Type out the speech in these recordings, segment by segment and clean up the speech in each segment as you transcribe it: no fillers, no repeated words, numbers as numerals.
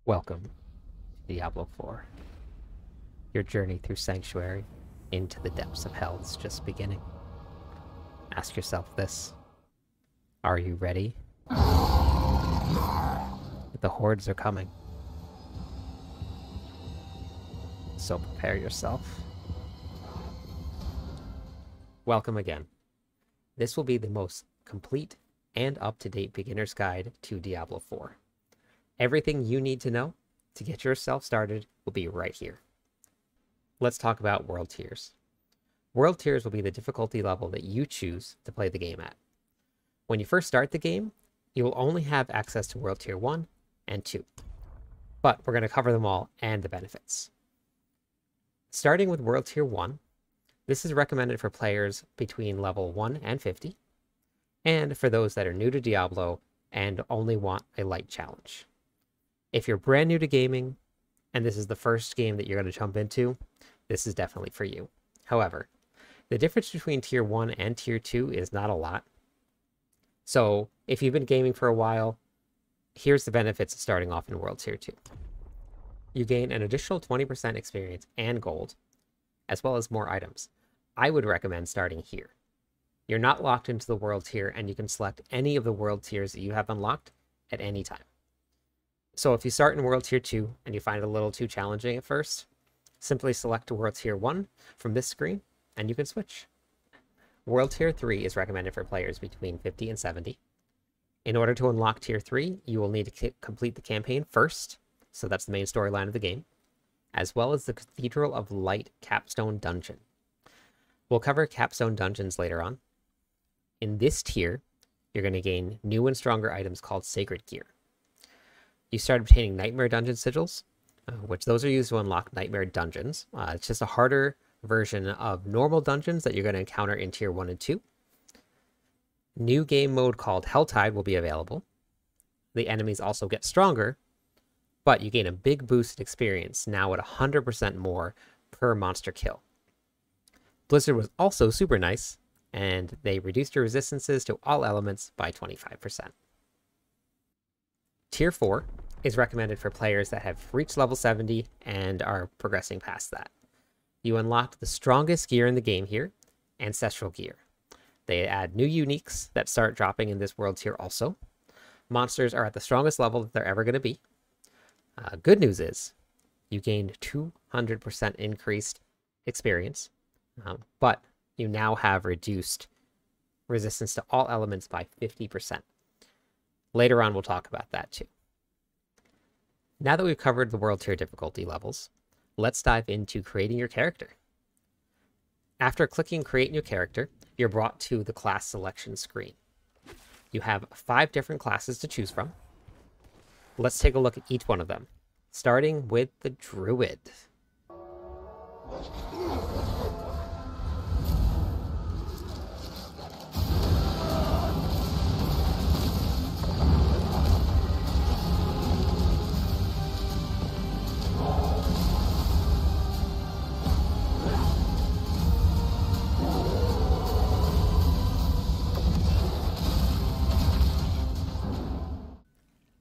Welcome to Diablo 4. Your journey through Sanctuary into the depths of hell is just beginning. Ask yourself this. Are you ready? The hordes are coming. So prepare yourself. Welcome again. This will be the most complete and up-to-date beginner's guide to Diablo 4. Everything you need to know to get yourself started will be right here. Let's talk about world tiers. World tiers will be the difficulty level that you choose to play the game at. When you first start the game, you will only have access to World Tier 1 and 2. But we're going to cover them all and the benefits. Starting with World Tier 1, this is recommended for players between level 1 and 50, and for those that are new to Diablo and only want a light challenge. If you're brand new to gaming, and this is the first game that you're going to jump into, this is definitely for you. However, the difference between Tier 1 and Tier 2 is not a lot. So, if you've been gaming for a while, here's the benefits of starting off in World Tier 2. You gain an additional 20% experience and gold, as well as more items. I would recommend starting here. You're not locked into the World Tier, and you can select any of the World Tiers that you have unlocked at any time. So if you start in World Tier 2 and you find it a little too challenging at first, simply select a World Tier 1 from this screen and you can switch. World Tier 3 is recommended for players between 50 and 70. In order to unlock Tier 3, you will need to complete the campaign first, so that's the main storyline of the game, as well as the Cathedral of Light Capstone Dungeon. We'll cover Capstone Dungeons later on. In this tier, you're going to gain new and stronger items called Sacred Gear. You start obtaining Nightmare Dungeon Sigils, which those are used to unlock Nightmare Dungeons. It's just a harder version of normal dungeons that you're going to encounter in Tier 1 and 2. New game mode called Helltide will be available. The enemies also get stronger, but you gain a big boost in experience, now at 100% more per monster kill. Blizzard was also super nice, and they reduced your resistances to all elements by 25%. Tier 4 is recommended for players that have reached level 70 and are progressing past that. You unlock the strongest gear in the game here, Ancestral Gear. They add new uniques that start dropping in this world tier also. Monsters are at the strongest level that they're ever going to be. Good news is, you gained 200% increased experience, but you now have reduced resistance to all elements by 50%. Later on, we'll talk about that too. Now that we've covered the world tier difficulty levels, let's dive into creating your character. After clicking Create New Character, you're brought to the class selection screen. You have 5 different classes to choose from. Let's take a look at each one of them, starting with the Druid.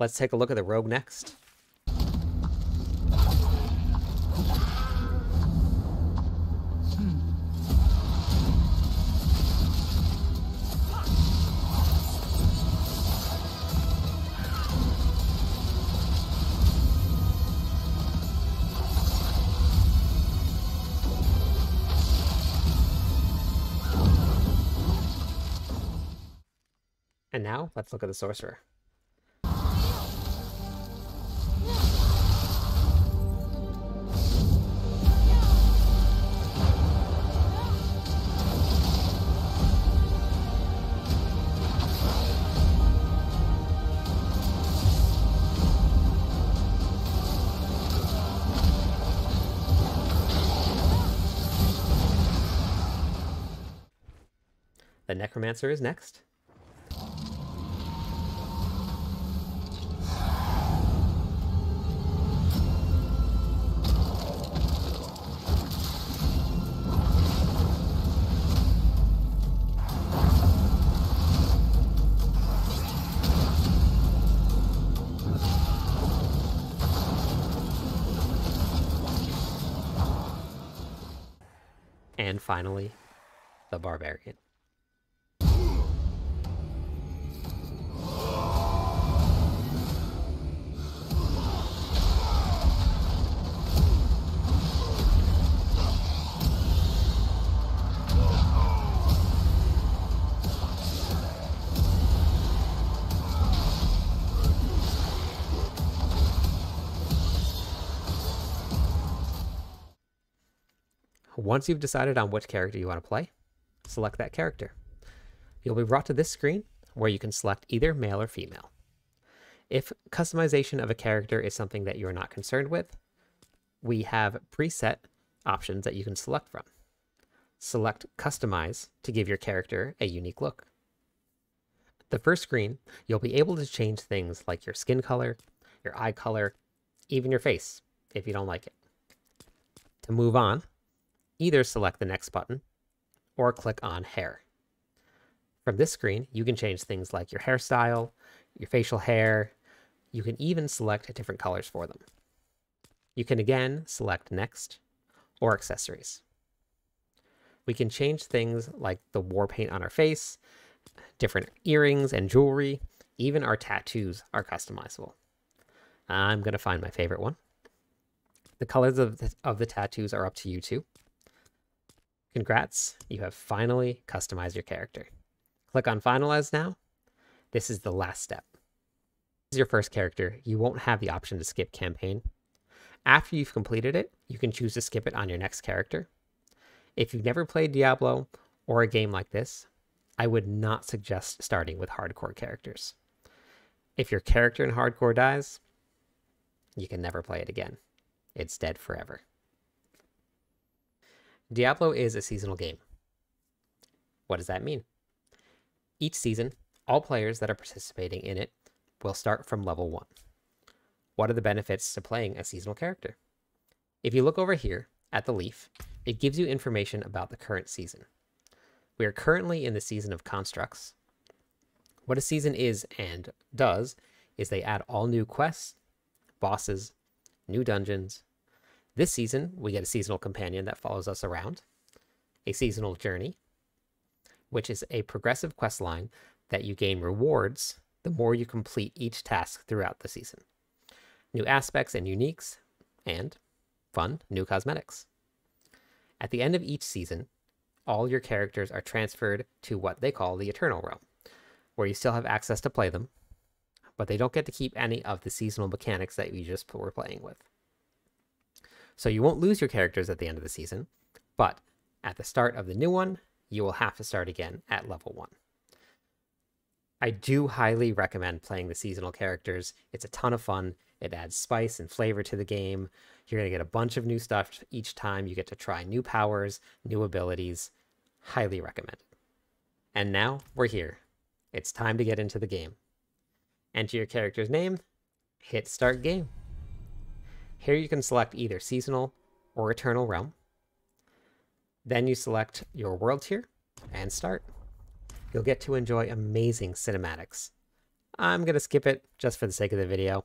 Let's take a look at the Rogue next. And now, let's look at the Sorcerer. The Necromancer is next. And finally, the Barbarian. Once you've decided on which character you want to play, select that character. You'll be brought to this screen where you can select either male or female. If customization of a character is something that you're not concerned with, we have preset options that you can select from. Select Customize to give your character a unique look. The first screen, you'll be able to change things like your skin color, your eye color, even your face, if you don't like it. To move on, either select the next button or click on Hair. From this screen, you can change things like your hairstyle, your facial hair. You can even select different colors for them. You can again select Next or Accessories. We can change things like the war paint on our face, different earrings and jewelry. Even our tattoos are customizable. I'm going to find my favorite one. The colors of the tattoos are up to you too. Congrats, you have finally customized your character. Click on Finalize now. This is the last step. This is your first character. You won't have the option to skip campaign. After you've completed it, you can choose to skip it on your next character. If you've never played Diablo or a game like this, I would not suggest starting with hardcore characters. If your character in hardcore dies, you can never play it again. It's dead forever. Diablo is a seasonal game. What does that mean? Each season, all players that are participating in it will start from level 1. What are the benefits to playing a seasonal character? If you look over here at the leaf, it gives you information about the current season. We are currently in the season of constructs. What a season is and does is they add all new quests, bosses, new dungeons. This season, we get a seasonal companion that follows us around, a seasonal journey, which is a progressive quest line that you gain rewards the more you complete each task throughout the season. New aspects and uniques, and fun new cosmetics. At the end of each season, all your characters are transferred to what they call the Eternal Realm, where you still have access to play them, but they don't get to keep any of the seasonal mechanics that you just were playing with. So you won't lose your characters at the end of the season, but at the start of the new one, you will have to start again at level 1. I do highly recommend playing the seasonal characters. It's a ton of fun. It adds spice and flavor to the game. You're going to get a bunch of new stuff each time. You get to try new powers, new abilities. Highly recommend it. And now we're here. It's time to get into the game. Enter your character's name, hit Start Game. Here you can select either Seasonal or Eternal Realm. Then you select your world tier and start. You'll get to enjoy amazing cinematics. I'm going to skip it just for the sake of the video,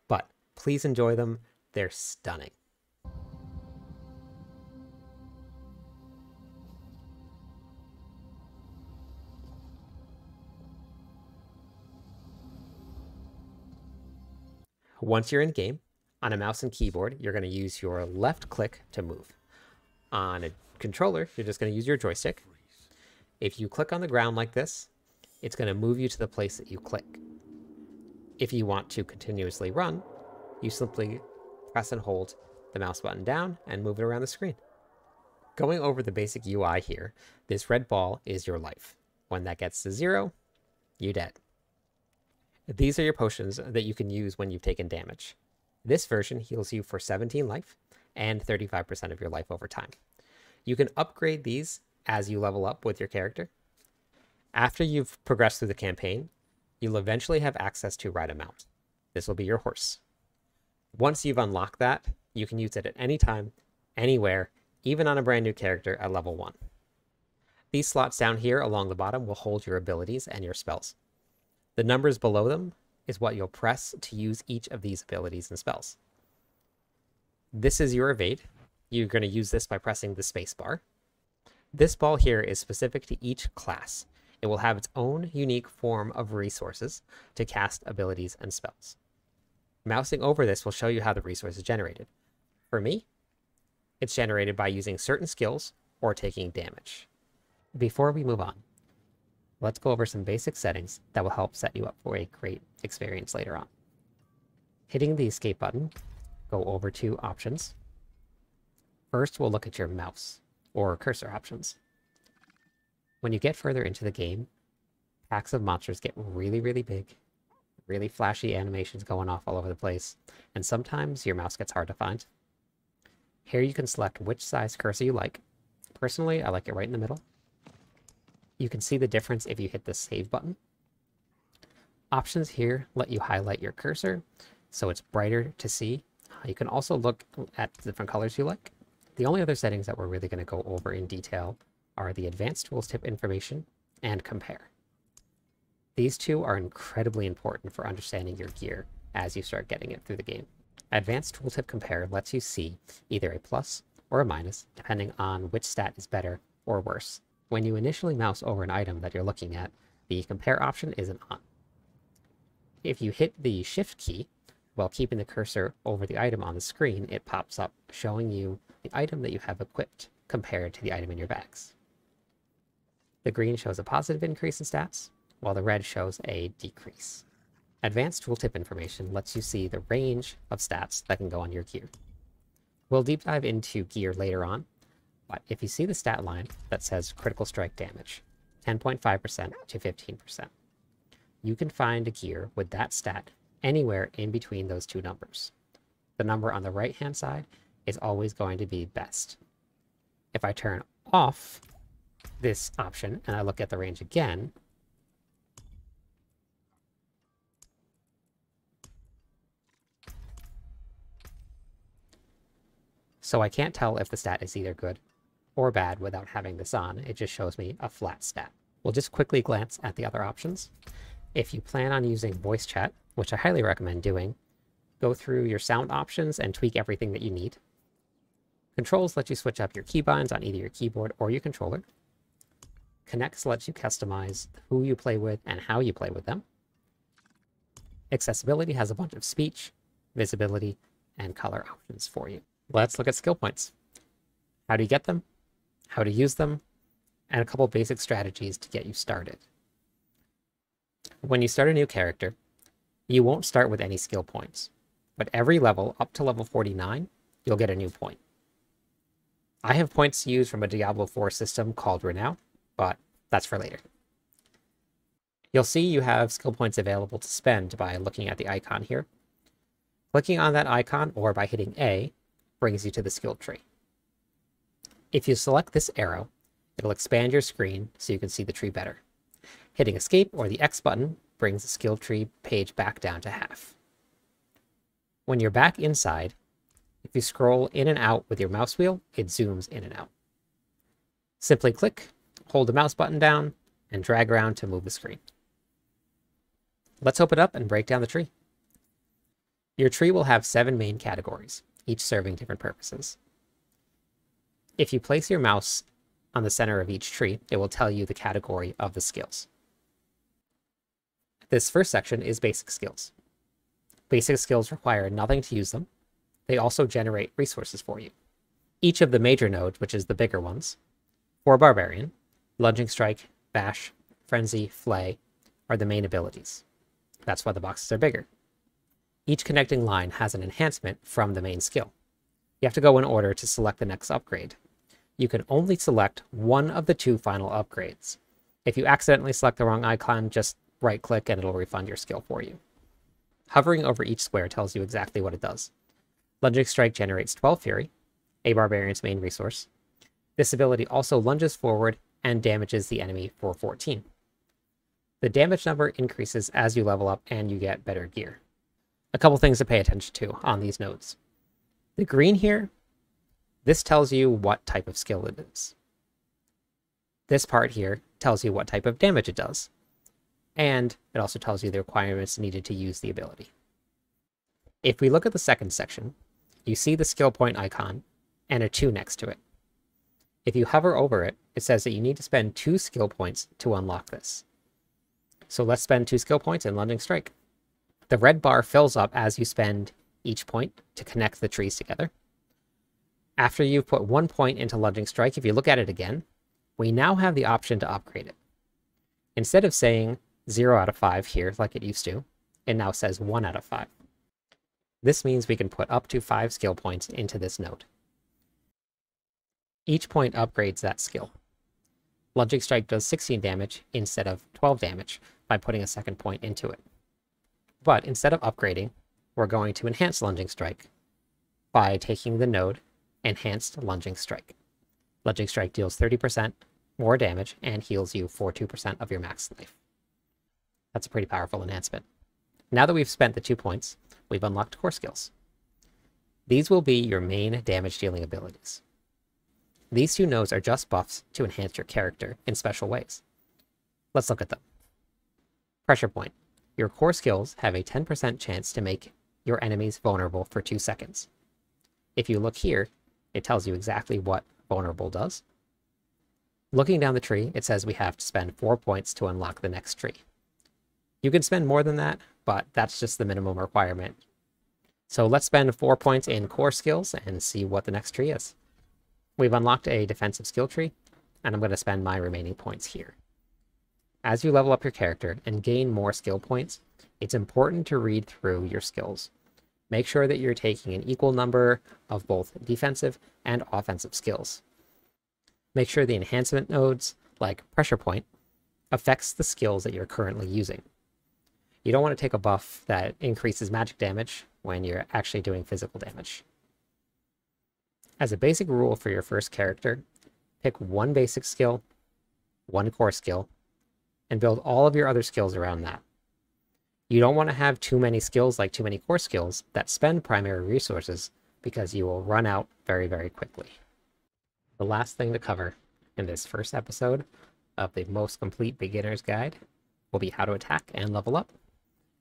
but please enjoy them. They're stunning. Once you're in game, on a mouse and keyboard, you're going to use your left click to move. On a controller, you're just going to use your joystick. If you click on the ground like this, it's going to move you to the place that you click. If you want to continuously run, you simply press and hold the mouse button down and move it around the screen. Going over the basic UI here, this red ball is your life. When that gets to 0, you're dead. These are your potions that you can use when you've taken damage. This version heals you for 17 life and 35% of your life over time. You can upgrade these as you level up with your character. After you've progressed through the campaign, you'll eventually have access to ride a mount. This will be your horse. Once you've unlocked that, you can use it at any time, anywhere, even on a brand new character at level 1. These slots down here along the bottom will hold your abilities and your spells. The numbers below them is what you'll press to use each of these abilities and spells. This is your evade. You're going to use this by pressing the space bar. This ball here is specific to each class. It will have its own unique form of resources to cast abilities and spells. Mousing over this will show you how the resource is generated. For me, it's generated by using certain skills or taking damage. Before we move on, let's go over some basic settings that will help set you up for a great experience later on. Hitting the escape button, go over to options. First, we'll look at your mouse or cursor options. When you get further into the game, packs of monsters get really, really big, really flashy animations going off all over the place, and sometimes your mouse gets hard to find. Here you can select which size cursor you like. Personally, I like it right in the middle. You can see the difference if you hit the save button. Options here let you highlight your cursor so it's brighter to see. You can also look at the different colors you like. The only other settings that we're really going to go over in detail are the advanced tooltip information and compare. These two are incredibly important for understanding your gear as you start getting it through the game. Advanced tooltip compare lets you see either a plus or a minus depending on which stat is better or worse. When you initially mouse over an item that you're looking at, the compare option isn't on. If you hit the shift key while keeping the cursor over the item on the screen, it pops up showing you the item that you have equipped compared to the item in your bags. The green shows a positive increase in stats, while the red shows a decrease. Advanced tooltip information lets you see the range of stats that can go on your gear. We'll deep dive into gear later on, but if you see the stat line that says critical strike damage, 10.5% to 15%, you can find a gear with that stat anywhere in between those two numbers. The number on the right-hand side is always going to be best. If I turn off this option and I look at the range again, so I can't tell if the stat is either good or bad without having this on. It just shows me a flat stat. We'll just quickly glance at the other options. If you plan on using voice chat, which I highly recommend doing, go through your sound options and tweak everything that you need. Controls let you switch up your keybinds on either your keyboard or your controller. Connects lets you customize who you play with and how you play with them. Accessibility has a bunch of speech, visibility, and color options for you. Let's look at skill points. How do you get them? How to use them? And a couple basic strategies to get you started. When you start a new character, you won't start with any skill points, but every level up to level 49, you'll get a new point. I have points to use from a Diablo 4 system called Renown, but that's for later. You'll see you have skill points available to spend by looking at the icon here. Clicking on that icon or by hitting A brings you to the skill tree. If you select this arrow, it'll expand your screen so you can see the tree better. Hitting escape or the X button brings the skill tree page back down to half. When you're back inside, if you scroll in and out with your mouse wheel, it zooms in and out. Simply click, hold the mouse button down, and drag around to move the screen. Let's open it up and break down the tree. Your tree will have 7 main categories, each serving different purposes. If you place your mouse on the center of each tree, it will tell you the category of the skills. This first section is basic skills. Basic skills require nothing to use them. They also generate resources for you. Each of the major nodes, which is the bigger ones, for Barbarian, Lunging Strike, Bash, Frenzy, Flay, are the main abilities. That's why the boxes are bigger. Each connecting line has an enhancement from the main skill. You have to go in order to select the next upgrade. You can only select one of the 2 final upgrades. If you accidentally select the wrong icon, just right-click and it'll refund your skill for you. Hovering over each square tells you exactly what it does. Lunging Strike generates 12 Fury, a Barbarian's main resource. This ability also lunges forward and damages the enemy for 14. The damage number increases as you level up and you get better gear. A couple things to pay attention to on these nodes. The green here, this tells you what type of skill it is. This part here tells you what type of damage it does. And it also tells you the requirements needed to use the ability. If we look at the second section, you see the skill point icon and a 2 next to it. If you hover over it, it says that you need to spend 2 skill points to unlock this. So let's spend 2 skill points in Lunging Strike. The red bar fills up as you spend each point to connect the trees together. After you've put 1 point into Lunging Strike, if you look at it again, we now have the option to upgrade it. Instead of saying 0 out of 5 here like it used to, it now says 1 out of 5. This means we can put up to 5 skill points into this node. Each point upgrades that skill. Lunging Strike does 16 damage instead of 12 damage by putting a second point into it. But instead of upgrading, we're going to enhance Lunging Strike by taking the node Enhanced Lunging Strike. Lunging Strike deals 30% more damage and heals you for 2% of your max life. That's a pretty powerful enhancement. Now that we've spent the 2 points, we've unlocked core skills. These will be your main damage dealing abilities. These 2 nodes are just buffs to enhance your character in special ways. Let's look at them. Pressure Point. Your core skills have a 10% chance to make your enemies vulnerable for 2 seconds. If you look here, it tells you exactly what vulnerable does. Looking down the tree, it says we have to spend 4 points to unlock the next tree. You can spend more than that, but that's just the minimum requirement. So let's spend 4 points in core skills and see what the next tree is. We've unlocked a defensive skill tree, and I'm going to spend my remaining points here. As you level up your character and gain more skill points, it's important to read through your skills. Make sure that you're taking an equal number of both defensive and offensive skills. Make sure the enhancement nodes, like Pressure Point, affects the skills that you're currently using. You don't want to take a buff that increases magic damage when you're actually doing physical damage. As a basic rule for your first character, pick 1 basic skill, 1 core skill, and build all of your other skills around that. You don't want to have too many skills, like too many core skills, that spend primary resources, because you will run out very, very quickly. The last thing to cover in this first episode of the most complete beginner's guide will be how to attack and level up.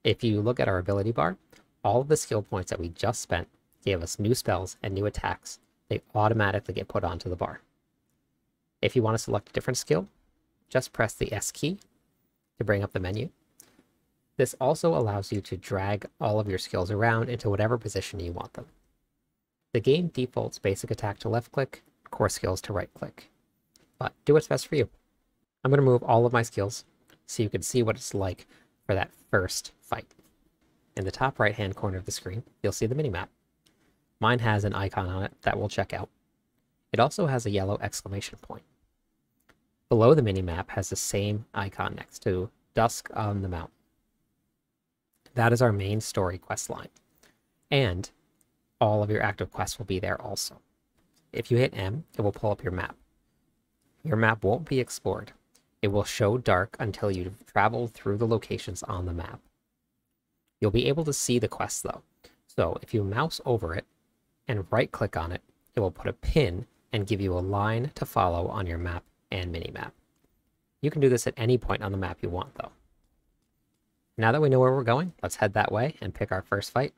If you look at our ability bar, all of the skill points that we just spent gave us new spells and new attacks. They automatically get put onto the bar. If you want to select a different skill, just press the S key to bring up the menu. This also allows you to drag all of your skills around into whatever position you want them. The game defaults basic attack to left click, core skills to right click, but do what's best for you. I'm going to move all of my skills so you can see what it's like for that first fight. In the top right hand corner of the screen, you'll see the minimap. Mine has an icon on it that we'll check out. It also has a yellow exclamation point. Below the minimap has the same icon next to Dusk on the Mount. That is our main story quest line. And all of your active quests will be there also. If you hit M, it will pull up your map. Your map won't be explored. It will show dark until you've traveled through the locations on the map. You'll be able to see the quests though. So if you mouse over it and right click on it, it will put a pin and give you a line to follow on your map and minimap. You can do this at any point on the map you want though. Now that we know where we're going, let's head that way and pick our first fight.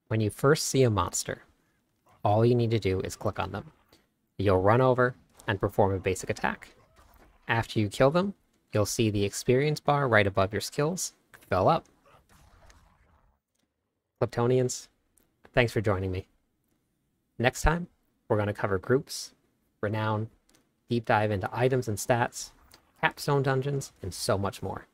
When you first see a monster, all you need to do is click on them. You'll run over and perform a basic attack. After you kill them, you'll see the experience bar right above your skills fill up. Kleptonians, thanks for joining me. Next time, we're going to cover groups, renown, deep dive into items and stats, capstone dungeons, and so much more.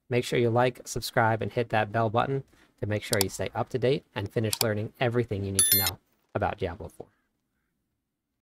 Make sure you like, subscribe, and hit that bell button to make sure you stay up to date and finish learning everything you need to know about Diablo 4.